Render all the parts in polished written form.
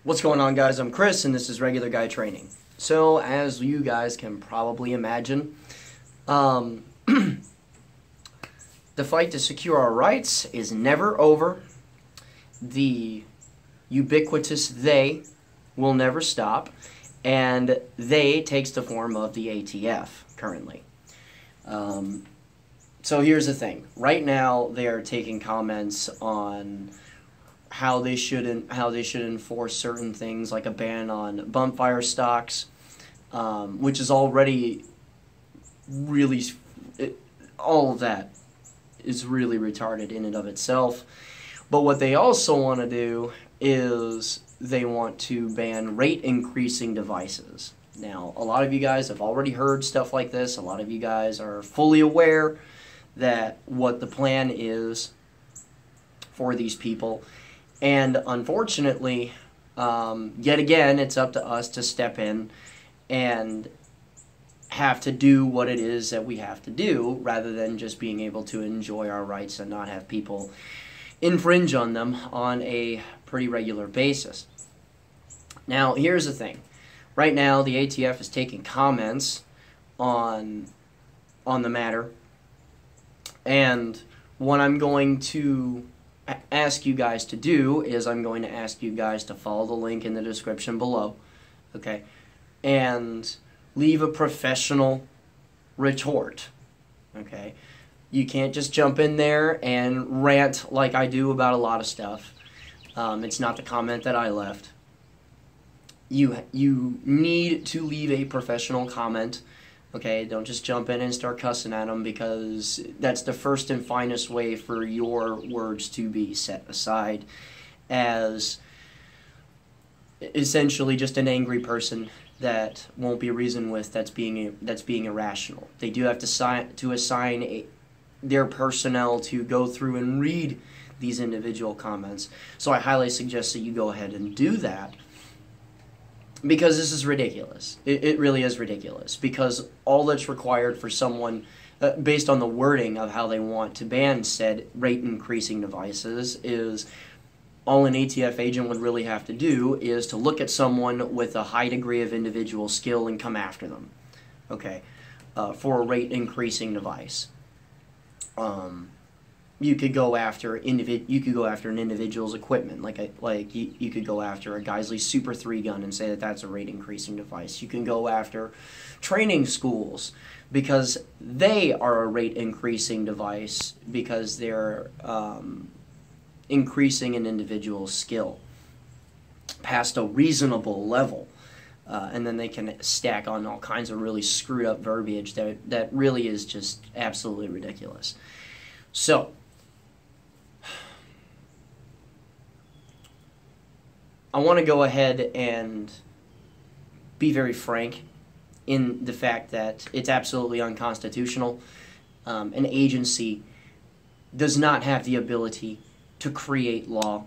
What's going on, guys? I'm Chris, and this is Regular Guy Training. So, as you guys can probably imagine, the fight to secure our rights is never over. The ubiquitous they will never stop, and they takes the form of the ATF currently. So here's the thing. Right now, they are taking comments on how they should enforce certain things, like a ban on bump fire stocks, which is already really all of that is really retarded in and of itself. But what they also want to do is they want to ban rate increasing devices. Now, a lot of you guys have already heard stuff like this. A lot of you guys are fully aware that what the plan is for these people. And unfortunately, yet again, it's up to us to step in and have to do what it is that we have to do, rather than just being able to enjoy our rights and not have people infringe on them on a pretty regular basis. Now, here's the thing. Right now, the ATF is taking comments on the matter, and what I'm going to ask you guys to do is I'm going to ask you guys to follow the link in the description below, okay, and leave a professional retort, okay? You can't just jump in there and rant like I do about a lot of stuff. It's not the comment that I left. You need to leave a professional comment. Okay, don't just jump in and start cussing at them, because that's the first and finest way for your words to be set aside as essentially just an angry person that won't be reasoned with, that's being irrational. They do have to assign their personnel to go through and read these individual comments. So I highly suggest that you go ahead and do that, because this is ridiculous. It really is ridiculous, because all that's required for someone, based on the wording of how they want to ban said rate-increasing devices, is all an ATF agent would really have to do is to look at someone with a high degree of individual skill and come after them, okay, for a rate-increasing device. You could go after an individual's equipment, like you could go after a Geisley Super 3 gun and say that that's a rate increasing device. You can go after training schools because they are a rate increasing device, because they're increasing an individual's skill past a reasonable level, and then they can stack on all kinds of really screwed up verbiage that really is just absolutely ridiculous. So I want to go ahead and be very frank in the fact that it's absolutely unconstitutional. An agency does not have the ability to create law.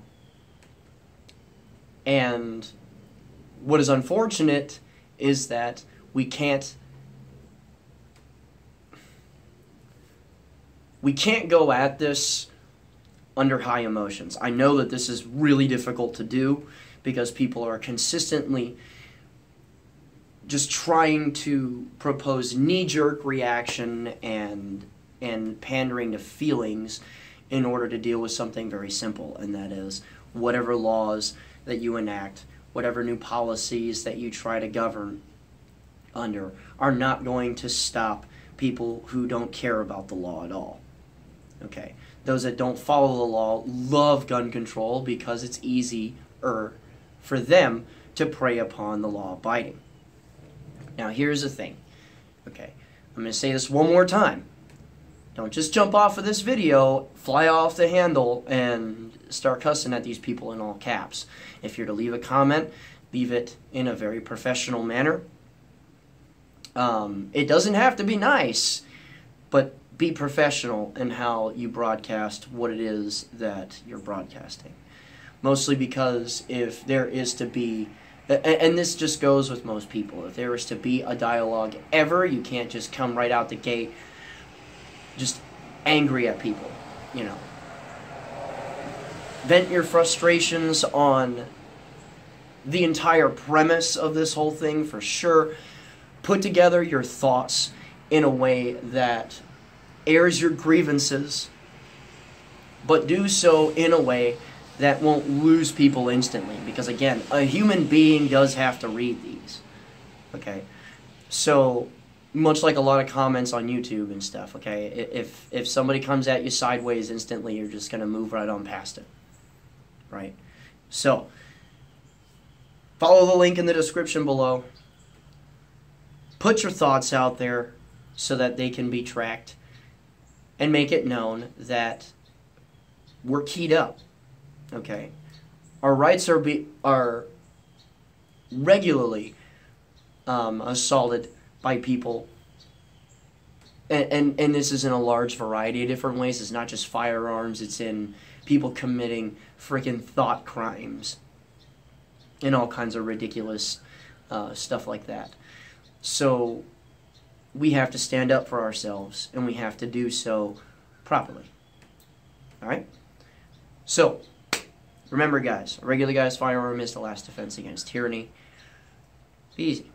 And what is unfortunate is that we can't go at this under high emotions. I know that this is really difficult to do, because people are consistently just trying to propose knee-jerk reaction and pandering to feelings in order to deal with something very simple, and that is whatever laws that you enact, whatever new policies that you try to govern under, are not going to stop people who don't care about the law at all. Okay, those that don't follow the law love gun control because it's easier for them to prey upon the law-abiding. Now, here's the thing. Okay, I'm going to say this one more time. Don't just jump off of this video, fly off the handle, and start cussing at these people in all caps. If you're to leave a comment, leave it in a very professional manner. It doesn't have to be nice, but be professional in how you broadcast what it is that you're broadcasting. Mostly because if there is to be, and this just goes with most people, if there is to be a dialogue ever, you can't just come right out the gate just angry at people, you know. Vent your frustrations on the entire premise of this whole thing for sure. Put together your thoughts in a way that airs your grievances, but do so in a way that won't lose people instantly. Because again, a human being does have to read these. Okay? So, much like a lot of comments on YouTube and stuff, okay? If somebody comes at you sideways instantly, you're just going to move right on past it. Right? So, follow the link in the description below. Put your thoughts out there so that they can be tracked, and make it known that we're keyed up. Okay? Our rights are regularly assaulted by people, and this is in a large variety of different ways. It's not just firearms, it's in people committing freaking thought crimes and all kinds of ridiculous stuff like that. So we have to stand up for ourselves, and we have to do so properly. Alright? So, remember guys, a regular guy's firearm is the last defense against tyranny. Be easy.